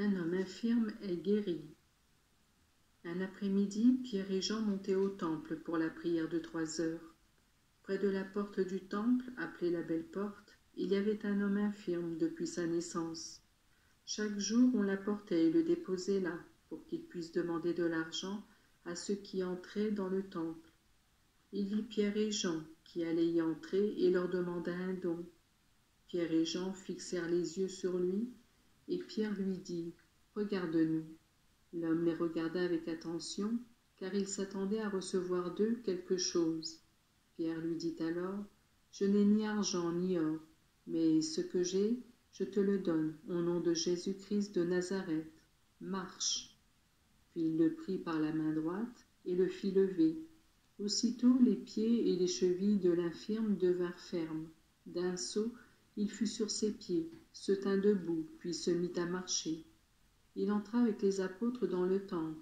Un homme infirme est guéri. Un après-midi, Pierre et Jean montaient au temple pour la prière de 3 heures. Près de la porte du temple, appelée la Belle Porte, il y avait un homme infirme depuis sa naissance. Chaque jour, on l'apportait et le déposait là, pour qu'il puisse demander de l'argent à ceux qui entraient dans le temple. Il vit Pierre et Jean qui allaient y entrer et leur demanda un don. Pierre et Jean fixèrent les yeux sur lui, et Pierre lui dit « Regarde-nous ». L'homme les regarda avec attention, car il s'attendait à recevoir d'eux quelque chose. Pierre lui dit alors « Je n'ai ni argent ni or, mais ce que j'ai, je te le donne, au nom de Jésus-Christ de Nazareth. Marche !» Puis il le prit par la main droite et le fit lever. Aussitôt les pieds et les chevilles de l'infirme devinrent fermes. D'un saut, il fut sur ses pieds, se tint debout, puis se mit à marcher. Il entra avec les apôtres dans le temple,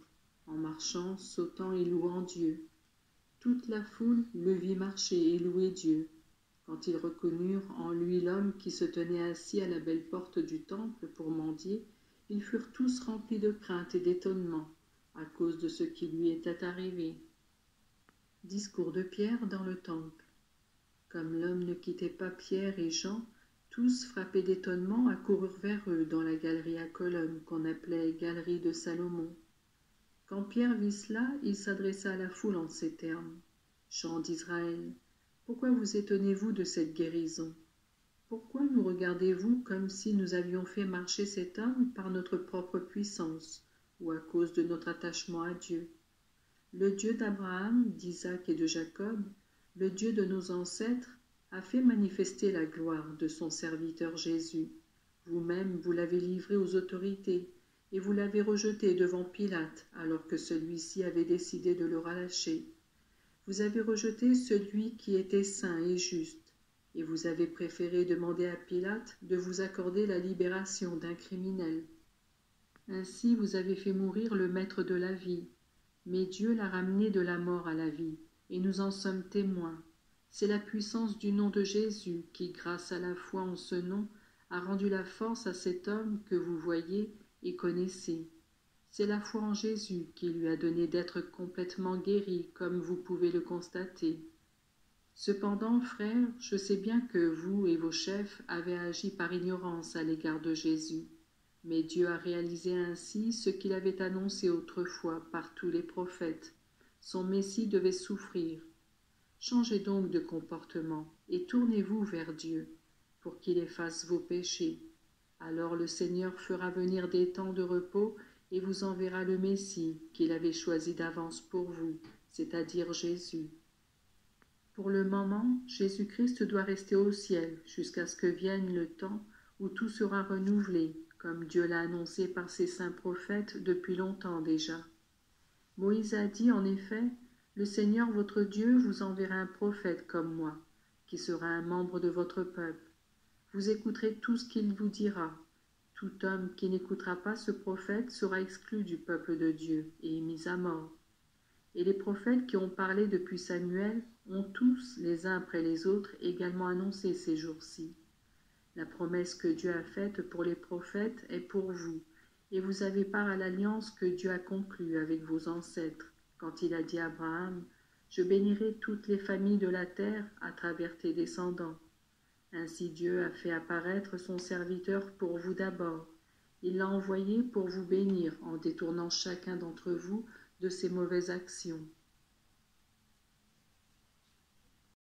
en marchant, sautant et louant Dieu. Toute la foule le vit marcher et louer Dieu. Quand ils reconnurent en lui l'homme qui se tenait assis à la belle porte du temple pour mendier, ils furent tous remplis de crainte et d'étonnement à cause de ce qui lui était arrivé. Discours de Pierre dans le temple. Comme l'homme ne quittait pas Pierre et Jean, tous, frappés d'étonnement, accoururent vers eux dans la galerie à colonnes qu'on appelait galerie de Salomon. Quand Pierre vit cela, il s'adressa à la foule en ces termes. « Gens d'Israël, pourquoi vous étonnez-vous de cette guérison? Pourquoi nous regardez-vous comme si nous avions fait marcher cet homme par notre propre puissance ou à cause de notre attachement à Dieu? Le Dieu d'Abraham, d'Isaac et de Jacob, le Dieu de nos ancêtres, a fait manifester la gloire de son serviteur Jésus. Vous-même, vous l'avez livré aux autorités, et vous l'avez rejeté devant Pilate, alors que celui-ci avait décidé de le relâcher. Vous avez rejeté celui qui était saint et juste, et vous avez préféré demander à Pilate de vous accorder la libération d'un criminel. Ainsi vous avez fait mourir le maître de la vie, mais Dieu l'a ramené de la mort à la vie, et nous en sommes témoins. C'est la puissance du nom de Jésus qui, grâce à la foi en ce nom, a rendu la force à cet homme que vous voyez et connaissez. C'est la foi en Jésus qui lui a donné d'être complètement guéri, comme vous pouvez le constater. Cependant, frères, je sais bien que vous et vos chefs avez agi par ignorance à l'égard de Jésus. Mais Dieu a réalisé ainsi ce qu'il avait annoncé autrefois par tous les prophètes. Son Messie devait souffrir. Changez donc de comportement et tournez-vous vers Dieu, pour qu'il efface vos péchés. Alors le Seigneur fera venir des temps de repos et vous enverra le Messie qu'il avait choisi d'avance pour vous, c'est-à-dire Jésus. Pour le moment, Jésus-Christ doit rester au ciel jusqu'à ce que vienne le temps où tout sera renouvelé, comme Dieu l'a annoncé par ses saints prophètes depuis longtemps déjà. Moïse a dit en effet, « Le Seigneur votre Dieu vous enverra un prophète comme moi, qui sera un membre de votre peuple. Vous écouterez tout ce qu'il vous dira. Tout homme qui n'écoutera pas ce prophète sera exclu du peuple de Dieu et mis à mort. » Et les prophètes qui ont parlé depuis Samuel ont tous, les uns après les autres, également annoncé ces jours-ci. La promesse que Dieu a faite pour les prophètes est pour vous, et vous avez part à l'alliance que Dieu a conclue avec vos ancêtres, quand il a dit à Abraham, « Je bénirai toutes les familles de la terre à travers tes descendants. » Ainsi Dieu a fait apparaître son serviteur pour vous d'abord. Il l'a envoyé pour vous bénir en détournant chacun d'entre vous de ses mauvaises actions.